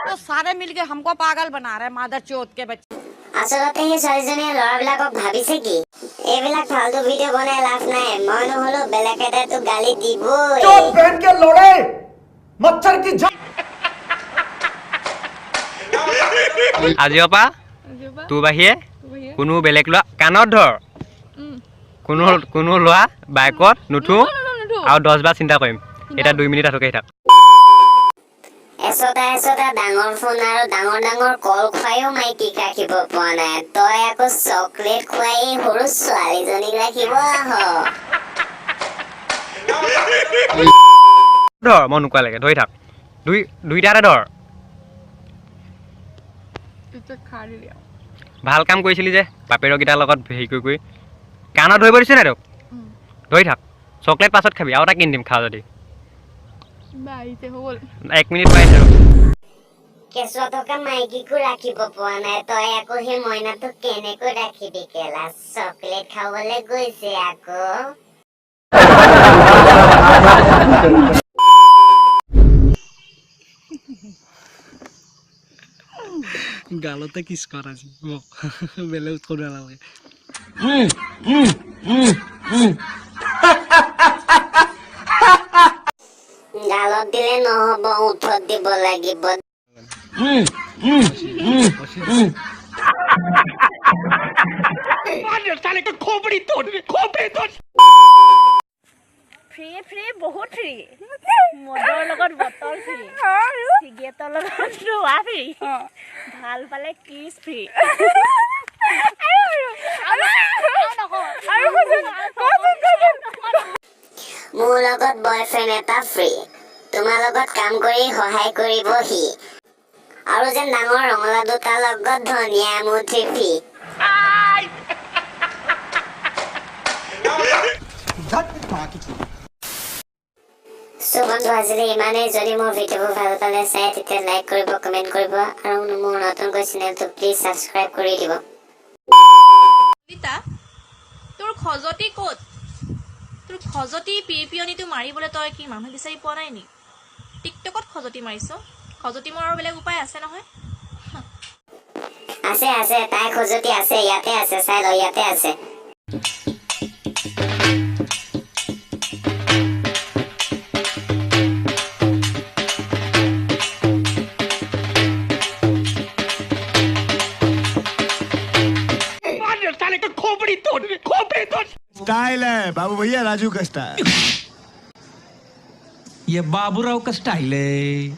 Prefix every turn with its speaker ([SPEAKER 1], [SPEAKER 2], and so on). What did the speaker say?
[SPEAKER 1] तो सारे मिलके हमको पागल बना रहे मादर चोत के बच्चे।
[SPEAKER 2] আচলতে সেই ছোৱালীজনীয়ে ল'ৰাবিলাকক ভাবিছে কি এইবিলাক ফালতু ভিডিঅ' বনাই লাভ নাই মই নহ'লেও বেলেগ এটাতো গালি দিবই
[SPEAKER 3] চোট পেন কে লড়ে মচ্ছৰ কি
[SPEAKER 4] আজিৰ পৰা তোৰ বাহিৰে কোনো বেলেগ লোৱা কাণত ধৰ কোনো লোৱা বাইকত নুঠো আৰু 10 বাৰ চিন্তা কৰিম এটা 2 মিনিট আঠকে থাক
[SPEAKER 2] এছটা ডাঙৰ ফোন আৰু ডাঙৰ কল খুৱাইও মাইকীক ৰাখিব পৰা নাই তই আকৌ চকলেট খুৱাই সৰু ছোৱালীজনীক ৰাখিব
[SPEAKER 4] ধৰ মই নোকোৱা লাগে ধৰি থাক দুইটাতে ধৰ ভাল কাম কৰিছিলি যে বাপেৰকেইটাৰ লগত হেৰি কৰি কাণত ধৰিব দিছে নাই তোক ধৰি থাক চকলেট পাছত খাবি আৰু এটা কিনি দিম খা যদি 1 মিনিট পাই থাক
[SPEAKER 2] কেঁচুৱা থকা মাইকীকো ৰাখিব পৰা নাই তই আকৌ সেই মইনাটোক কেনেকৈ ৰাখিবি কেলা চকলেট খাবলৈ গৈছে আকৌ
[SPEAKER 5] গালতে কিস করা জি বেলে উৎকর লাগে
[SPEAKER 2] গালত দিলে নহব উঠত দিব লাগিব
[SPEAKER 1] ফ্ৰী বহুত ফ্ৰী মদৰ লগত বটল ফ্ৰী চিগাৰেটৰ লগত ধোৱা ফ্ৰী ভাল পালে কিছ ফ্ৰী
[SPEAKER 2] মোৰ লগত বয়ফ্ৰেণ্ড এটা ফ্ৰী তোমাৰ লগত কাম কৰি সহায় কৰিব সি আৰু যেন ডাঙৰ ৰঙলা দুটাৰ লগত ধনিয়া মুঠি ফ্ৰী So বন্ধু আজিলে ইমানেই যদি মোৰ ভিডিঅ'বোৰ ভাল পালে চাই তেতিয়া লাইক কৰিব কমেন্ট কৰিব আৰু মোৰ নতুনকৈ চেনেলটো প্লিজ সাবস্ক্ৰাইব কৰি দিব
[SPEAKER 6] লিতা তোৰ খজতি ক'ত তোৰ খজতি পিয়নিটো মাৰিবলৈ তই কি মানুহ বিচাৰি পোৱা নাই নি টিকটকত খজতি মাৰিছ খজতি মৰাৰ বেলেগ উপায় আছে নহয়
[SPEAKER 2] আছে তাই খজতি আছে ইয়াতে আছে চাই ল ইয়াতে আছে
[SPEAKER 3] स्टाइल है बाबू भैया राजू का स्टाइल
[SPEAKER 5] ये बाबूराव का स्टाइल है